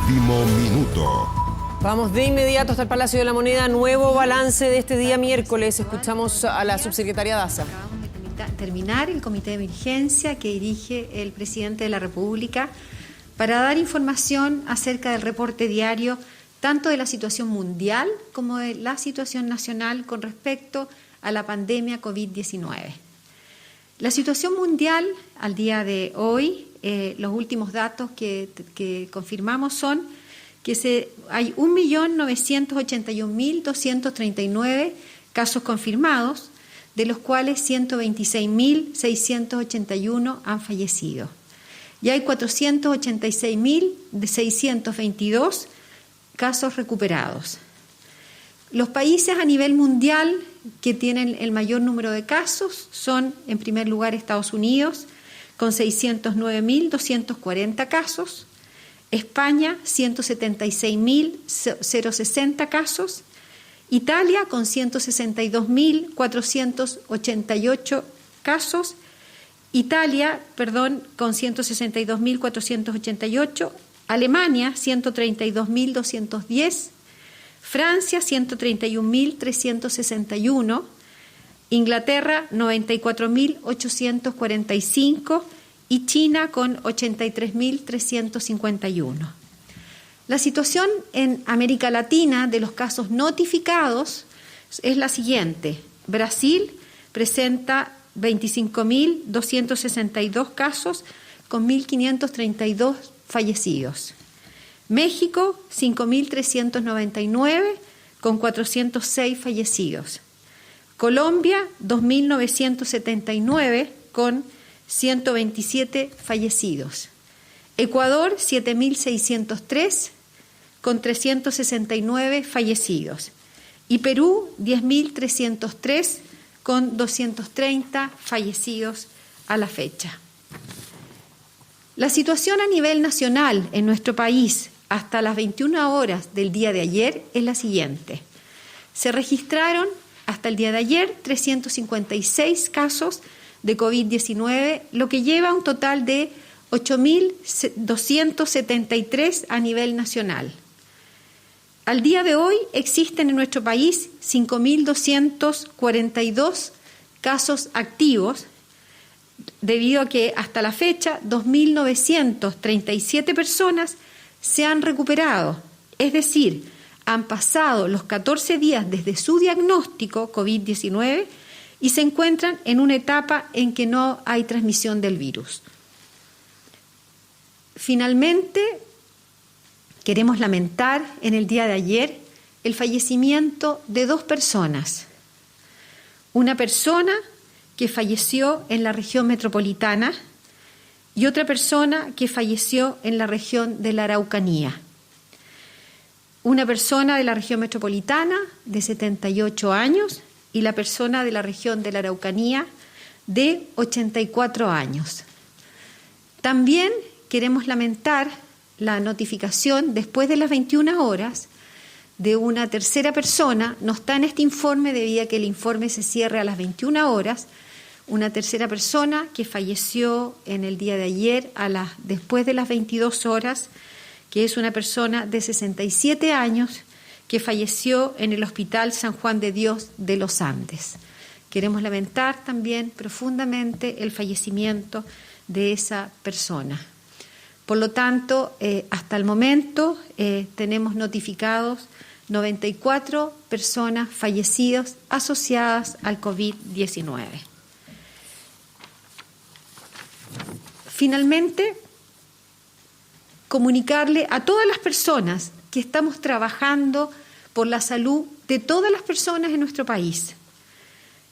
Último minuto. Vamos de inmediato hasta el Palacio de la Moneda. Nuevo balance de este día miércoles. Escuchamos a la subsecretaria Daza. Acabamos de terminar el comité de emergencia que dirige el presidente de la República para dar información acerca del reporte diario tanto de la situación mundial como de la situación nacional con respecto a la pandemia COVID-19. La situación mundial al día de hoy, los últimos datos que confirmamos son que hay 1.981.239 casos confirmados, de los cuales 126.681 han fallecido. Y hay 486.622 casos recuperados. Los países a nivel mundial que tienen el mayor número de casos son, en primer lugar, Estados Unidos, con 609.240 casos, España, 176.060 casos, Italia, con 162.488 casos, con 162.488, Alemania, 132.210, Francia, 131.361, Inglaterra, 94.845 y China con 83.351. La situación en América Latina de los casos notificados es la siguiente. Brasil presenta 25.262 casos con 1.532 fallecidos. México, 5.399 con 406 fallecidos. Colombia, 2.979 con 127 fallecidos. Ecuador, 7.603 con 369 fallecidos. Y Perú, 10.303 con 230 fallecidos a la fecha. La situación a nivel nacional en nuestro país hasta las 21 horas del día de ayer es la siguiente. Se registraron hasta el día de ayer 356 casos de COVID-19, lo que lleva a un total de 8.273 a nivel nacional. Al día de hoy existen en nuestro país 5.242 casos activos, debido a que hasta la fecha 2.937 personas se han recuperado, es decir, han pasado los 14 días desde su diagnóstico COVID-19 y se encuentran en una etapa en que no hay transmisión del virus. Finalmente, queremos lamentar en el día de ayer el fallecimiento de 2 personas. Una persona que falleció en la región metropolitana y otra persona que falleció en la región de la Araucanía. Una persona de la región metropolitana de 78 años y la persona de la región de la Araucanía de 84 años. También queremos lamentar la notificación después de las 21 horas de una tercera persona, no está en este informe debido a que el informe se cierre a las 21 horas, una tercera persona que falleció en el día de ayer después de las 22 horas, que es una persona de 67 años que falleció en el Hospital San Juan de Dios de los Andes. Queremos lamentar también profundamente el fallecimiento de esa persona. Por lo tanto, hasta el momento tenemos notificados 94 personas fallecidas asociadas al COVID-19. Finalmente, comunicarle a todas las personas que estamos trabajando por la salud de todas las personas en nuestro país.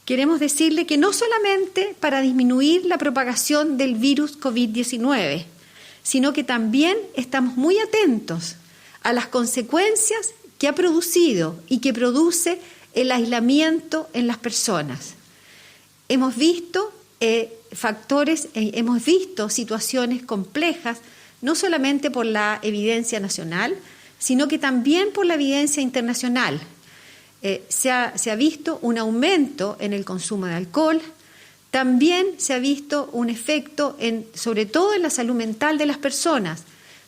Queremos decirle que no solamente para disminuir la propagación del virus COVID-19, sino que también estamos muy atentos a las consecuencias que ha producido y que produce el aislamiento en las personas. Hemos visto hemos visto situaciones complejas, no solamente por la evidencia nacional, sino que también por la evidencia internacional. Se ha visto un aumento en el consumo de alcohol, también se ha visto un efecto sobre todo en la salud mental de las personas,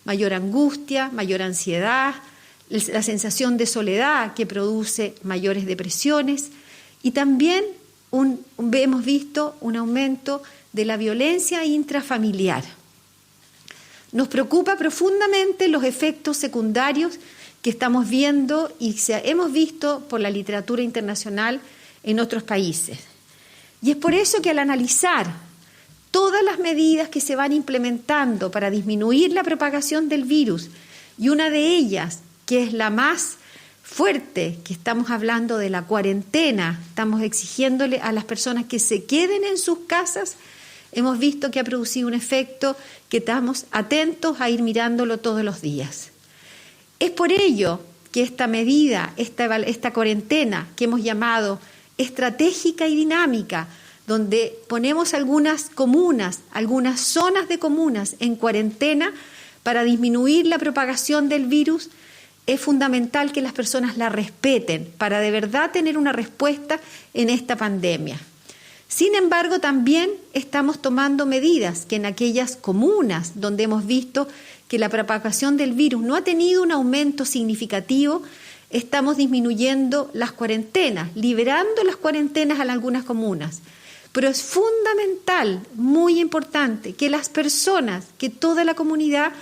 mayor angustia, mayor ansiedad, la sensación de soledad que produce mayores depresiones y también hemos visto un aumento de la violencia intrafamiliar. Nos preocupa profundamente los efectos secundarios que estamos viendo y hemos visto por la literatura internacional en otros países. Y es por eso que al analizar todas las medidas que se van implementando para disminuir la propagación del virus, y una de ellas, que es la más fuerte, que estamos hablando de la cuarentena, estamos exigiéndole a las personas que se queden en sus casas, hemos visto que ha producido un efecto que estamos atentos a ir mirándolo todos los días. Es por ello que esta medida, esta cuarentena que hemos llamado estratégica y dinámica, donde ponemos algunas comunas, algunas zonas de comunas en cuarentena para disminuir la propagación del virus, es fundamental que las personas la respeten para de verdad tener una respuesta en esta pandemia. Sin embargo, también estamos tomando medidas que en aquellas comunas donde hemos visto que la propagación del virus no ha tenido un aumento significativo, estamos disminuyendo las cuarentenas, liberando las cuarentenas en algunas comunas. Pero es fundamental, muy importante, que las personas, que toda la comunidad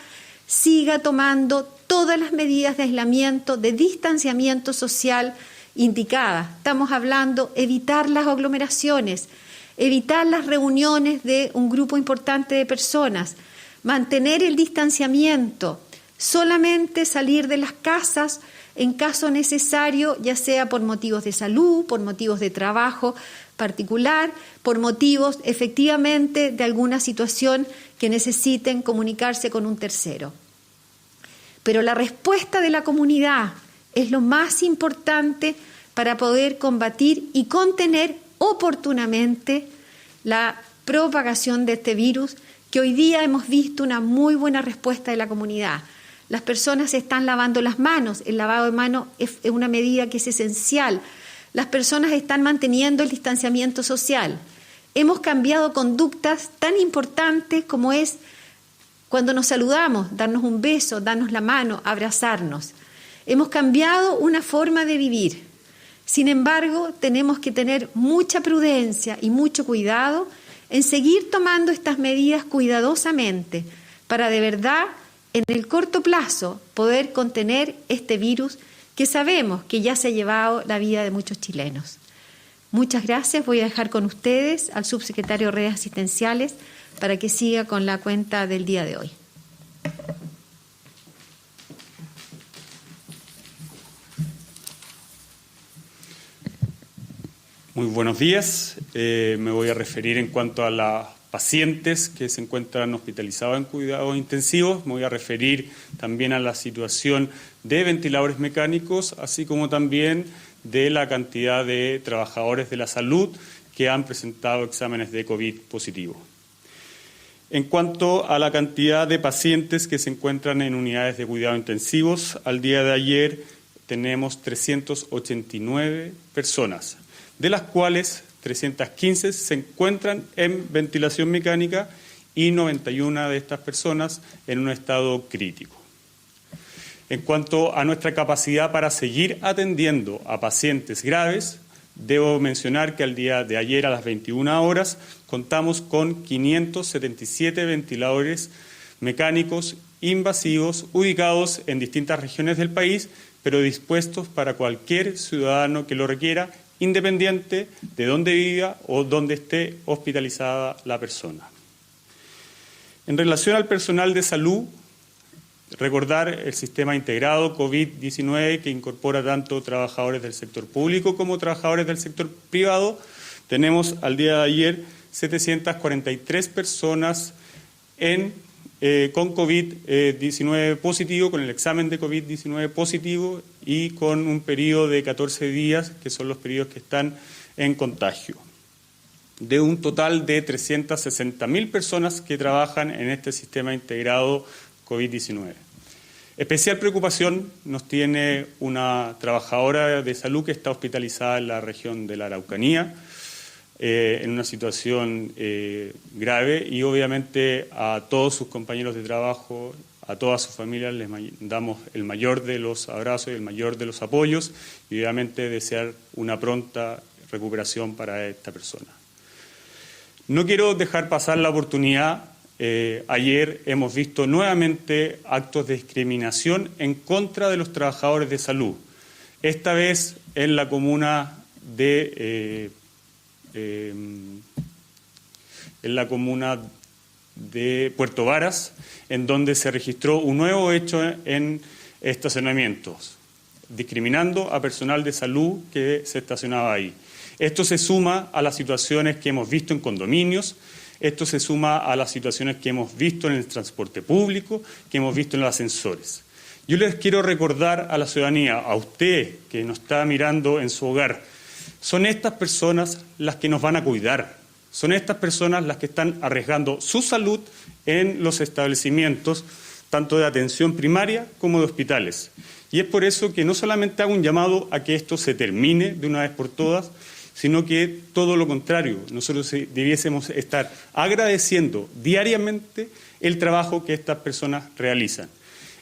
siga tomando todas las medidas de aislamiento, de distanciamiento social indicadas. Estamos hablando de evitar las aglomeraciones, evitar las reuniones de un grupo importante de personas, mantener el distanciamiento, solamente salir de las casas en caso necesario, ya sea por motivos de salud, por motivos de trabajo particular, por motivos efectivamente de alguna situación que necesiten comunicarse con un tercero. Pero la respuesta de la comunidad es lo más importante para poder combatir y contener oportunamente la propagación de este virus, que hoy día hemos visto una muy buena respuesta de la comunidad. Las personas se están lavando las manos, el lavado de manos es una medida que es esencial. Las personas están manteniendo el distanciamiento social. Hemos cambiado conductas tan importantes como es cuando nos saludamos, darnos un beso, darnos la mano, abrazarnos. Hemos cambiado una forma de vivir. Sin embargo, tenemos que tener mucha prudencia y mucho cuidado en seguir tomando estas medidas cuidadosamente para de verdad, en el corto plazo, poder contener este virus que sabemos que ya se ha llevado la vida de muchos chilenos. Muchas gracias. Voy a dejar con ustedes al subsecretario de Redes Asistenciales para que siga con la cuenta del día de hoy. Muy buenos días. Me voy a referir en cuanto a las pacientes que se encuentran hospitalizados en cuidados intensivos. Me voy a referir también a la situación de ventiladores mecánicos, así como también de la cantidad de trabajadores de la salud que han presentado exámenes de COVID positivo. En cuanto a la cantidad de pacientes que se encuentran en unidades de cuidados intensivos, al día de ayer tenemos 389 personas, de las cuales 315 se encuentran en ventilación mecánica y 91 de estas personas en un estado crítico. En cuanto a nuestra capacidad para seguir atendiendo a pacientes graves, debo mencionar que al día de ayer a las 21 horas contamos con 577 ventiladores mecánicos invasivos ubicados en distintas regiones del país, pero dispuestos para cualquier ciudadano que lo requiera, independiente de dónde viva o dónde esté hospitalizada la persona. En relación al personal de salud, recordar el sistema integrado COVID-19 que incorpora tanto trabajadores del sector público como trabajadores del sector privado. Tenemos al día de ayer 743 personas con COVID-19 positivo, con el examen de COVID-19 positivo y con un periodo de 14 días, que son los periodos que están en contagio. De un total de 360.000 personas que trabajan en este sistema integrado COVID-19. Especial preocupación nos tiene una trabajadora de salud que está hospitalizada en la región de la Araucanía, en una situación grave, y obviamente a todos sus compañeros de trabajo, a todas sus familias les damos el mayor de los abrazos y el mayor de los apoyos y obviamente desear una pronta recuperación para esta persona. No quiero dejar pasar la oportunidad. Ayer hemos visto nuevamente actos de discriminación en contra de los trabajadores de salud. Esta vez en la comuna de Puerto Varas, en donde se registró un nuevo hecho en estacionamientos, discriminando a personal de salud que se estacionaba ahí. Esto se suma a las situaciones que hemos visto en condominios, esto se suma a las situaciones que hemos visto en el transporte público, que hemos visto en los ascensores. Yo les quiero recordar a la ciudadanía, a usted que nos está mirando en su hogar, son estas personas las que nos van a cuidar, son estas personas las que están arriesgando su salud en los establecimientos, tanto de atención primaria como de hospitales. Y es por eso que no solamente hago un llamado a que esto se termine de una vez por todas, sino que todo lo contrario, nosotros debiésemos estar agradeciendo diariamente el trabajo que estas personas realizan.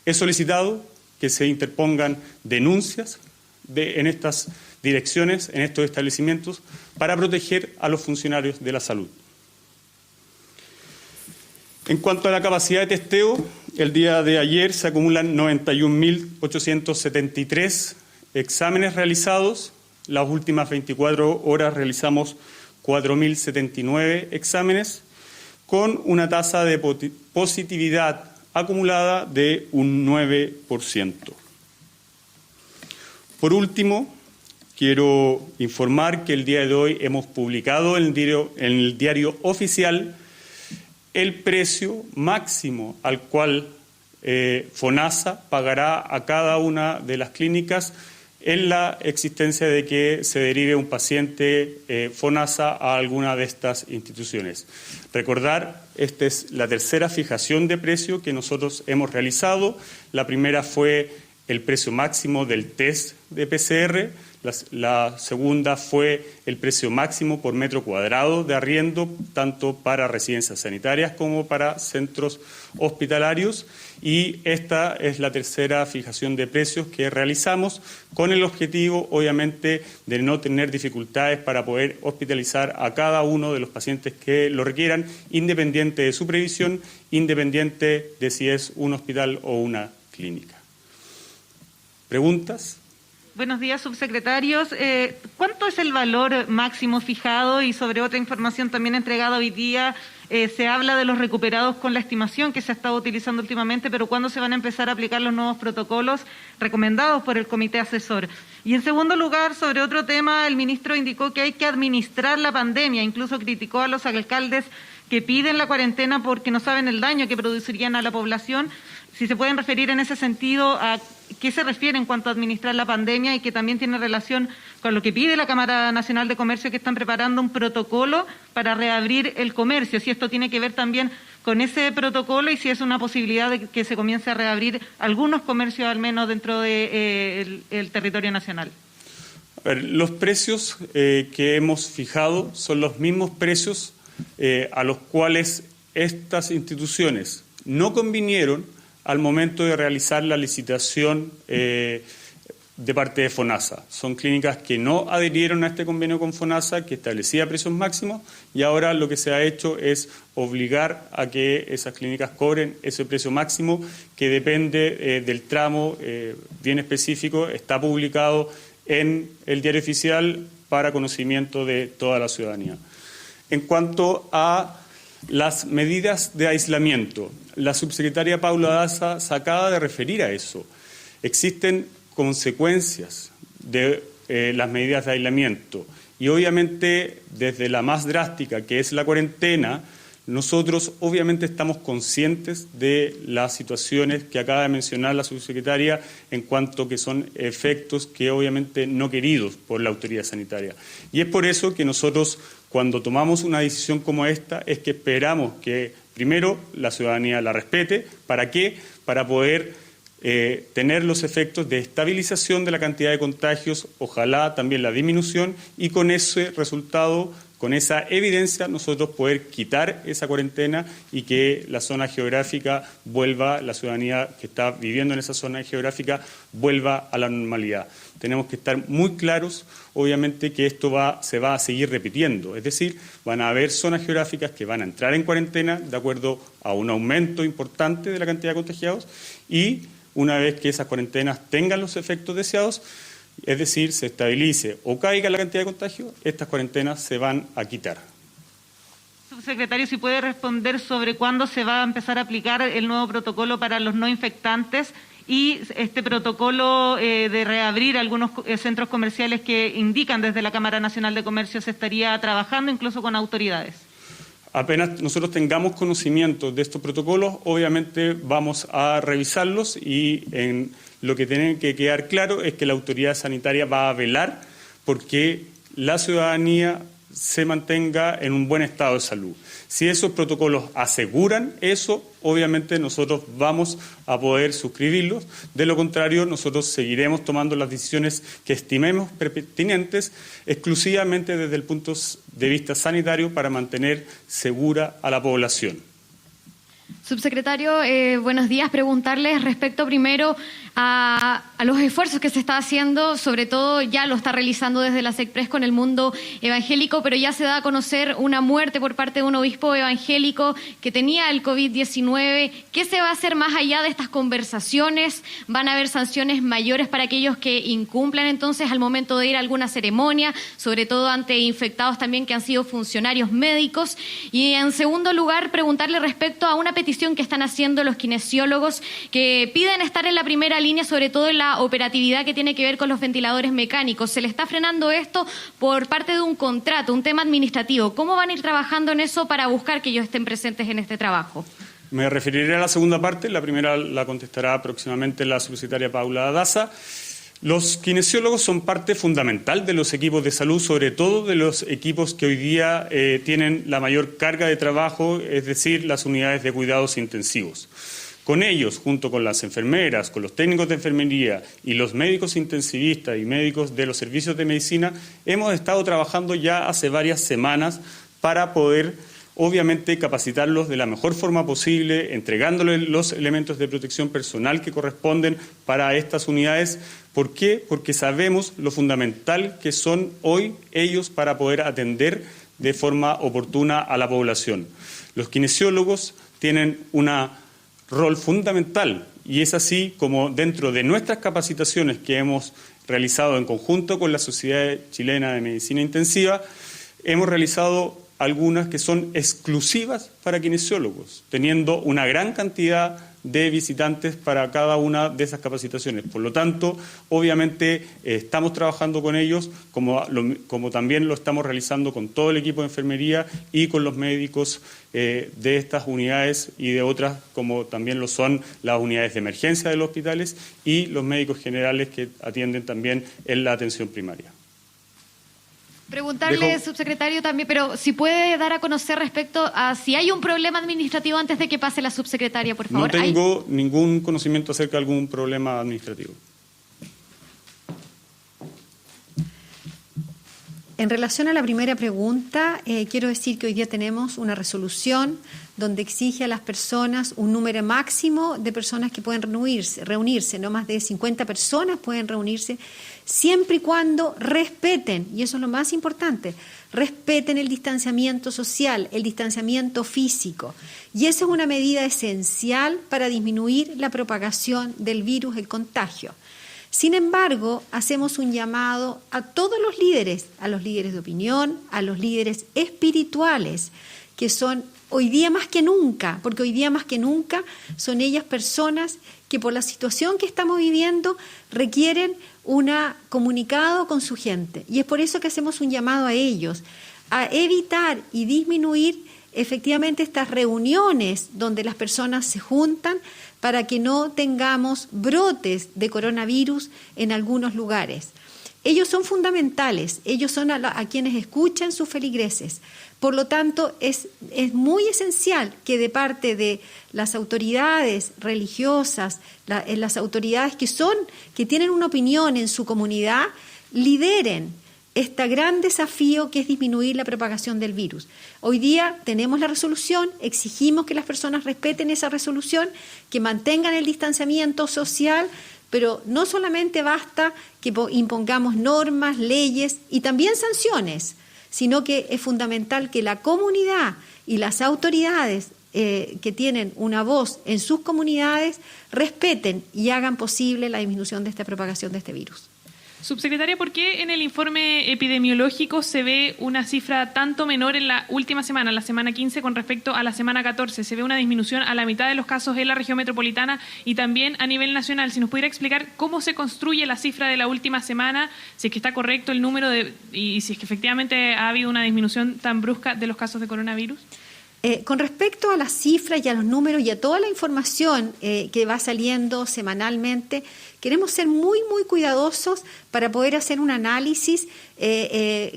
He solicitado que se interpongan denuncias en estas direcciones, en estos establecimientos, para proteger a los funcionarios de la salud. En cuanto a la capacidad de testeo, el día de ayer se acumulan 91.873 exámenes realizados. Las últimas 24 horas realizamos 4.079 exámenes, con una tasa de positividad acumulada de un 9%. Por último, quiero informar que el día de hoy hemos publicado en el diario oficial el precio máximo al cual FONASA pagará a cada una de las clínicas en la existencia de que se derive un paciente FONASA a alguna de estas instituciones. Recordar, esta es la tercera fijación de precio que nosotros hemos realizado. La primera fue el precio máximo del test de PCR, la segunda fue el precio máximo por metro cuadrado de arriendo, tanto para residencias sanitarias como para centros hospitalarios, y esta es la tercera fijación de precios que realizamos con el objetivo, obviamente, de no tener dificultades para poder hospitalizar a cada uno de los pacientes que lo requieran, independiente de su previsión, independiente de si es un hospital o una clínica. ¿Preguntas? Buenos días, subsecretarios. ¿Cuánto es el valor máximo fijado? Y sobre otra información también entregada hoy día, se habla de los recuperados con la estimación que se ha estado utilizando últimamente, pero ¿cuándo se van a empezar a aplicar los nuevos protocolos recomendados por el comité asesor? Y en segundo lugar, sobre otro tema, el ministro indicó que hay que administrar la pandemia, incluso criticó a los alcaldes que piden la cuarentena porque no saben el daño que producirían a la población. Si se pueden referir en ese sentido a qué se refiere en cuanto a administrar la pandemia y que también tiene relación con lo que pide la Cámara Nacional de Comercio, que están preparando un protocolo para reabrir el comercio. Si esto tiene que ver también con ese protocolo y si es una posibilidad de que se comience a reabrir algunos comercios al menos dentro del territorio nacional. A ver, los precios que hemos fijado son los mismos precios a los cuales estas instituciones no convinieron al momento de realizar la licitación de parte de FONASA. Son clínicas que no adherieron a este convenio con FONASA, que establecía precios máximos, y ahora lo que se ha hecho es obligar a que esas clínicas cobren ese precio máximo, que depende del tramo bien específico, está publicado en el diario oficial para conocimiento de toda la ciudadanía. En cuanto a las medidas de aislamiento, la subsecretaria Paula Daza se acaba de referir a eso. Existen consecuencias de las medidas de aislamiento y obviamente desde la más drástica, que es la cuarentena, nosotros obviamente estamos conscientes de las situaciones que acaba de mencionar la subsecretaria en cuanto que son efectos que obviamente no queridos por la autoridad sanitaria. Y es por eso que nosotros, cuando tomamos una decisión como esta, es que esperamos que primero la ciudadanía la respete. ¿Para qué? Para poder tener los efectos de estabilización de la cantidad de contagios, ojalá también la disminución, y con ese resultado, con esa evidencia nosotros poder quitar esa cuarentena y que la zona geográfica vuelva, la ciudadanía que está viviendo en esa zona geográfica vuelva a la normalidad. Tenemos que estar muy claros, obviamente, que esto se va a seguir repitiendo. Es decir, van a haber zonas geográficas que van a entrar en cuarentena de acuerdo a un aumento importante de la cantidad de contagiados y una vez que esas cuarentenas tengan los efectos deseados, es decir, se estabilice o caiga la cantidad de contagios, estas cuarentenas se van a quitar. Subsecretario, si puede responder sobre cuándo se va a empezar a aplicar el nuevo protocolo para los no infectantes y este protocolo de reabrir algunos centros comerciales que indican desde la Cámara Nacional de Comercio se estaría trabajando incluso con autoridades. Apenas nosotros tengamos conocimiento de estos protocolos, obviamente vamos a revisarlos y lo que tiene que quedar claro es que la autoridad sanitaria va a velar porque la ciudadanía se mantenga en un buen estado de salud. Si esos protocolos aseguran eso, obviamente nosotros vamos a poder suscribirlos. De lo contrario, nosotros seguiremos tomando las decisiones que estimemos pertinentes exclusivamente desde el punto de vista sanitario para mantener segura a la población. Subsecretario, buenos días. Preguntarles respecto primero a los esfuerzos que se está haciendo, sobre todo ya lo está realizando desde la SECPRES con el mundo evangélico, pero ya se da a conocer una muerte por parte de un obispo evangélico que tenía el COVID-19. ¿Qué se va a hacer más allá de estas conversaciones? ¿Van a haber sanciones mayores para aquellos que incumplan entonces al momento de ir a alguna ceremonia, sobre todo ante infectados también que han sido funcionarios médicos? Y en segundo lugar, preguntarle respecto a una petición que están haciendo los kinesiólogos que piden estar en la primera línea, sobre todo en la operatividad que tiene que ver con los ventiladores mecánicos. Se le está frenando esto por parte de un contrato, un tema administrativo. ¿Cómo van a ir trabajando en eso para buscar que ellos estén presentes en este trabajo? Me referiré a la segunda parte. La primera la contestará próximamente la subsecretaria Paula Daza. Los kinesiólogos son parte fundamental de los equipos de salud, sobre todo de los equipos que hoy día tienen la mayor carga de trabajo, es decir, las unidades de cuidados intensivos. Con ellos, junto con las enfermeras, con los técnicos de enfermería y los médicos intensivistas y médicos de los servicios de medicina, hemos estado trabajando ya hace varias semanas para poder, obviamente, capacitarlos de la mejor forma posible, entregándoles los elementos de protección personal que corresponden para estas unidades. ¿Por qué? Porque sabemos lo fundamental que son hoy ellos para poder atender de forma oportuna a la población. Los kinesiólogos tienen un rol fundamental y es así como dentro de nuestras capacitaciones que hemos realizado en conjunto con la Sociedad Chilena de Medicina Intensiva, hemos realizado algunas que son exclusivas para kinesiólogos, teniendo una gran cantidad de visitantes para cada una de esas capacitaciones. Por lo tanto, obviamente estamos trabajando con ellos, como también lo estamos realizando con todo el equipo de enfermería y con los médicos de estas unidades y de otras, como también lo son las unidades de emergencia de los hospitales y los médicos generales que atienden también en la atención primaria. Preguntarle, subsecretario, también, pero si puede dar a conocer respecto a si hay un problema administrativo antes de que pase la subsecretaria, por favor. No tengo ningún conocimiento acerca de algún problema administrativo. En relación a la primera pregunta, quiero decir que hoy día tenemos una resolución donde exige a las personas un número máximo de personas que pueden reunirse, no más de 50 personas pueden reunirse, siempre y cuando respeten, y eso es lo más importante, respeten el distanciamiento social, el distanciamiento físico. Y esa es una medida esencial para disminuir la propagación del virus, el contagio. Sin embargo, hacemos un llamado a todos los líderes, a los líderes de opinión, a los líderes espirituales, que son hoy día más que nunca, porque hoy día más que nunca son ellas personas que por la situación que estamos viviendo requieren un comunicado con su gente. Y es por eso que hacemos un llamado a ellos, a evitar y disminuir efectivamente estas reuniones donde las personas se juntan para que no tengamos brotes de coronavirus en algunos lugares. Ellos son fundamentales, ellos son a quienes escuchan sus feligreses. Por lo tanto, es muy esencial que de parte de las autoridades religiosas, las autoridades que tienen una opinión en su comunidad, lideren este gran desafío que es disminuir la propagación del virus. Hoy día tenemos la resolución, exigimos que las personas respeten esa resolución, que mantengan el distanciamiento social, pero no solamente basta que impongamos normas, leyes y también sanciones, sino que es fundamental que la comunidad y las autoridades que tienen una voz en sus comunidades respeten y hagan posible la disminución de esta propagación de este virus. Subsecretaria, ¿por qué en el informe epidemiológico se ve una cifra tanto menor en la última semana, la semana 15, con respecto a la semana 14? Se ve una disminución a la mitad de los casos en la región metropolitana y también a nivel nacional. Si nos pudiera explicar cómo se construye la cifra de la última semana, si es que está correcto el número y si es que efectivamente ha habido una disminución tan brusca de los casos de coronavirus. Con respecto a las cifras y a los números y a toda la información que va saliendo semanalmente, queremos ser muy, muy cuidadosos para poder hacer un análisis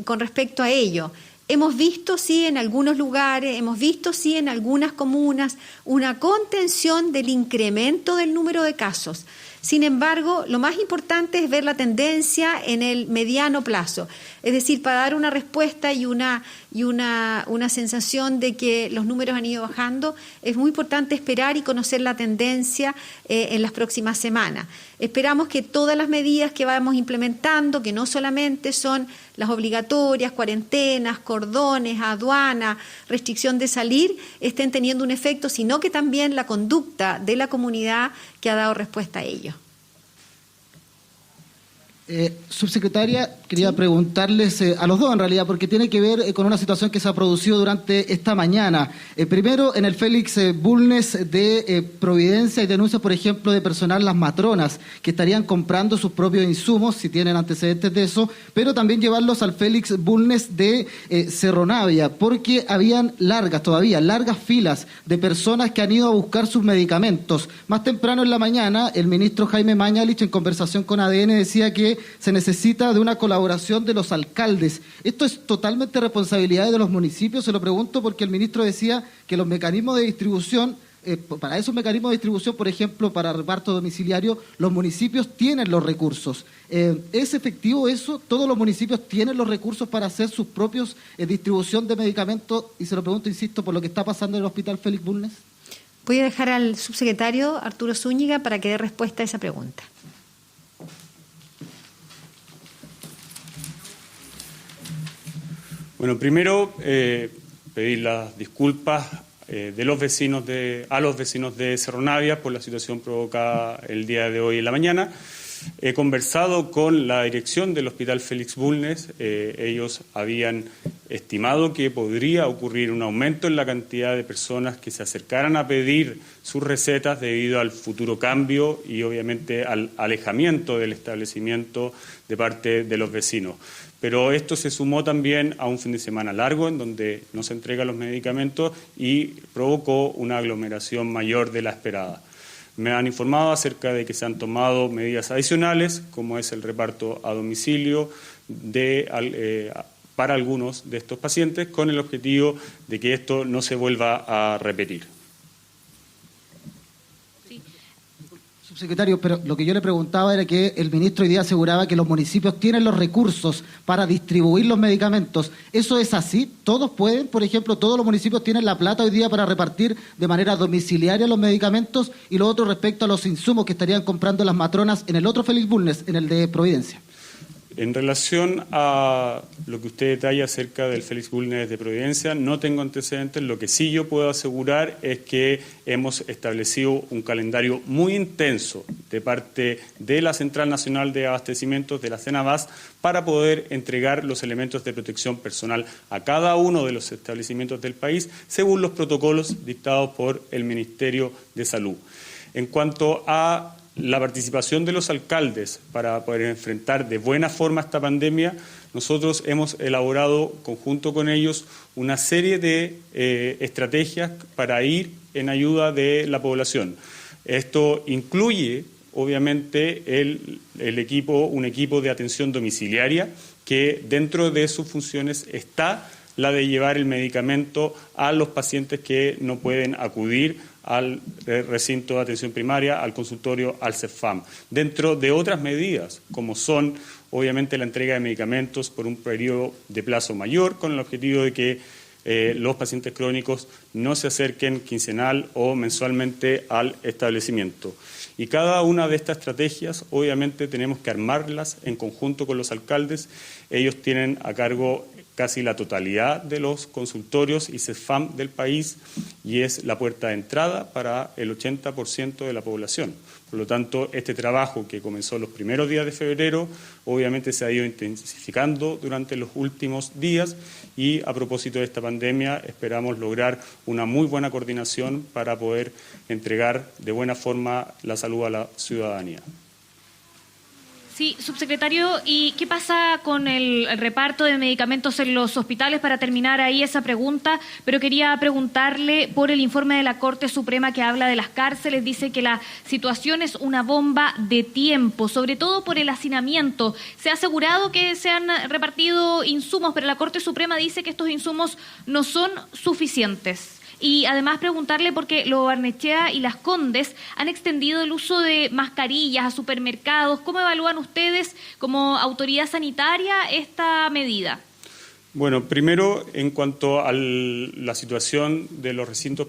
con respecto a ello. Hemos visto, sí, en algunos lugares, hemos visto, sí, en algunas comunas, una contención del incremento del número de casos. Sin embargo, lo más importante es ver la tendencia en el mediano plazo. Es decir, para dar una respuesta y una sensación de que los números han ido bajando, es muy importante esperar y conocer la tendencia en las próximas semanas. Esperamos que todas las medidas que vamos implementando, que no solamente son las obligatorias, cuarentenas, cordones, aduana, restricción de salir, estén teniendo un efecto, sino que también la conducta de la comunidad que ha dado respuesta a ello. Subsecretaria, quería preguntarles a los dos en realidad, porque tiene que ver con una situación que se ha producido durante esta mañana. Primero, en el Félix Bulnes de Providencia hay denuncias, por ejemplo, de personal, las matronas, que estarían comprando sus propios insumos, si tienen antecedentes de eso, pero también llevarlos al Félix Bulnes de Cerro Navia, porque habían largas filas de personas que han ido a buscar sus medicamentos. Más temprano en la mañana, el ministro Jaime Mañalich, en conversación con ADN, decía que se necesita de una colaboración de los alcaldes. ¿Esto es totalmente responsabilidad de los municipios? Se lo pregunto porque el ministro decía que los mecanismos de distribución, para esos mecanismos de distribución, por ejemplo, para reparto domiciliario, los municipios tienen los recursos. ¿Es efectivo eso? ¿Todos los municipios tienen los recursos para hacer sus propios distribución de medicamentos? Y se lo pregunto, insisto, por lo que está pasando en el Hospital Félix Bulnes. Voy a dejar al subsecretario Arturo Zúñiga para que dé respuesta a esa pregunta. Bueno, primero pedir las disculpas a los vecinos de Cerro Navia por la situación provocada el día de hoy en la mañana. He conversado con la dirección del Hospital Félix Bulnes. Ellos habían estimado que podría ocurrir un aumento en la cantidad de personas que se acercaran a pedir sus recetas debido al futuro cambio y obviamente al alejamiento del establecimiento de parte de los vecinos. Pero esto se sumó también a un fin de semana largo en donde no se entregan los medicamentos y provocó una aglomeración mayor de la esperada. Me han informado acerca de que se han tomado medidas adicionales, como es el reparto a domicilio para algunos de estos pacientes, con el objetivo de que esto no se vuelva a repetir. Subsecretario, pero lo que yo le preguntaba era que el ministro hoy día aseguraba que los municipios tienen los recursos para distribuir los medicamentos. ¿Eso es así? ¿Todos pueden? Por ejemplo, ¿todos los municipios tienen la plata hoy día para repartir de manera domiciliaria los medicamentos? Y lo otro respecto a los insumos que estarían comprando las matronas en el otro Félix Bulnes, en el de Providencia. En relación a lo que usted detalla acerca del Félix Bulnes de Providencia, no tengo antecedentes. Lo que sí yo puedo asegurar es que hemos establecido un calendario muy intenso de parte de la Central Nacional de Abastecimientos, de la CENABAS, para poder entregar los elementos de protección personal a cada uno de los establecimientos del país, según los protocolos dictados por el Ministerio de Salud. En cuanto a la participación de los alcaldes para poder enfrentar de buena forma esta pandemia, nosotros hemos elaborado conjunto con ellos una serie de estrategias para ir en ayuda de la población. Esto incluye, obviamente, un equipo de atención domiciliaria que dentro de sus funciones está la de llevar el medicamento a los pacientes que no pueden acudir al recinto de atención primaria, al consultorio, al CEFAM, dentro de otras medidas, como son obviamente la entrega de medicamentos por un periodo de plazo mayor, con el objetivo de que los pacientes crónicos no se acerquen quincenal o mensualmente al establecimiento. Y cada una de estas estrategias, obviamente, tenemos que armarlas en conjunto con los alcaldes. Ellos tienen a cargo casi la totalidad de los consultorios y CEFAM del país y es la puerta de entrada para el 80% de la población. Por lo tanto, este trabajo que comenzó los primeros días de febrero, obviamente se ha ido intensificando durante los últimos días y a propósito de esta pandemia esperamos lograr una muy buena coordinación para poder entregar de buena forma la salud a la ciudadanía. Sí, subsecretario, ¿y qué pasa con el reparto de medicamentos en los hospitales? Para terminar ahí esa pregunta, pero quería preguntarle por el informe de la Corte Suprema que habla de las cárceles. Dice que la situación es una bomba de tiempo, sobre todo por el hacinamiento. Se ha asegurado que se han repartido insumos, pero la Corte Suprema dice que estos insumos no son suficientes. Y además preguntarle porque Lo Barnechea y Las Condes han extendido el uso de mascarillas a supermercados. ¿Cómo evalúan ustedes como autoridad sanitaria esta medida? Bueno, primero, en cuanto a la situación de los recintos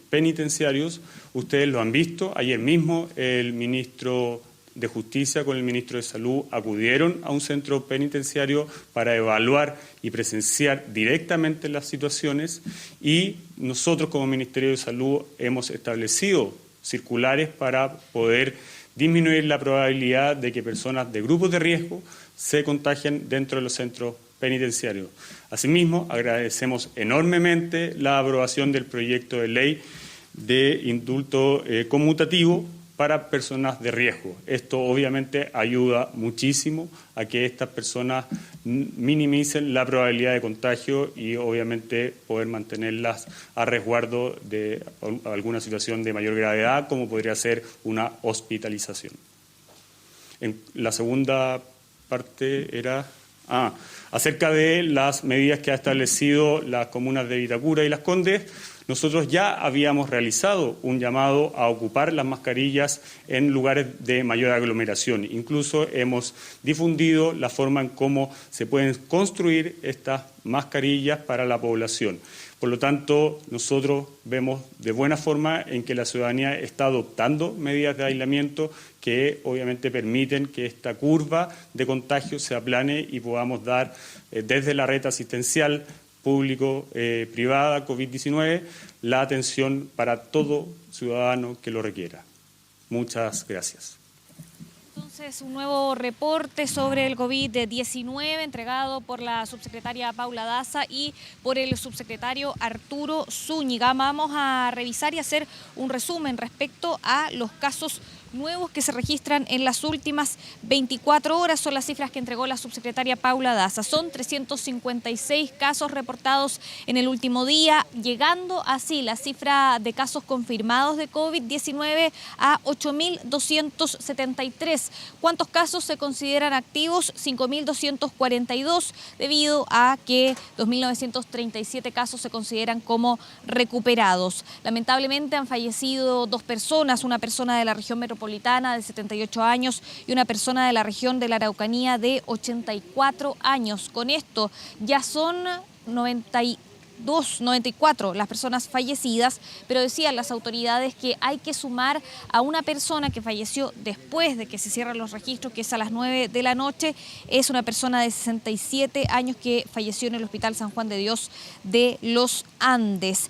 penitenciarios, ustedes lo han visto. Ayer mismo el ministro de Justicia con el ministro de Salud acudieron a un centro penitenciario para evaluar y presenciar directamente las situaciones y nosotros como Ministerio de Salud hemos establecido circulares para poder disminuir la probabilidad de que personas de grupos de riesgo se contagien dentro de los centros penitenciarios. Asimismo, agradecemos enormemente la aprobación del proyecto de ley de indulto conmutativo para personas de riesgo. Esto obviamente ayuda muchísimo a que estas personas minimicen la probabilidad de contagio y obviamente poder mantenerlas a resguardo de alguna situación de mayor gravedad, como podría ser una hospitalización. La segunda parte era acerca de las medidas que ha establecido las comunas de Vitacura y Las Condes. Nosotros ya habíamos realizado un llamado a ocupar las mascarillas en lugares de mayor aglomeración. Incluso hemos difundido la forma en cómo se pueden construir estas mascarillas para la población. Por lo tanto, nosotros vemos de buena forma en que la ciudadanía está adoptando medidas de aislamiento que obviamente permiten que esta curva de contagio se aplane y podamos dar desde la red asistencial público-privada COVID-19 la atención para todo ciudadano que lo requiera. Muchas gracias. Entonces, un nuevo reporte sobre el COVID-19 entregado por la subsecretaria Paula Daza y por el subsecretario Arturo Zúñiga. Vamos a revisar y hacer un resumen respecto a los casos nuevos que se registran en las últimas 24 horas. Son las cifras que entregó la subsecretaria Paula Daza. Son 356 casos reportados en el último día, llegando así la cifra de casos confirmados de COVID-19 a 8.273. ¿Cuántos casos se consideran activos? 5.242, debido a que 2.937 casos se consideran como recuperados. Lamentablemente han fallecido 2 personas, una persona de la región metropolitana de 78 años y una persona de la región de la Araucanía de 84 años. Con esto ya son 94 las personas fallecidas, pero decían las autoridades que hay que sumar a una persona que falleció después de que se cierran los registros, que es a las 9 de la noche. Es una persona de 67 años que falleció en el Hospital San Juan de Dios de Los Andes.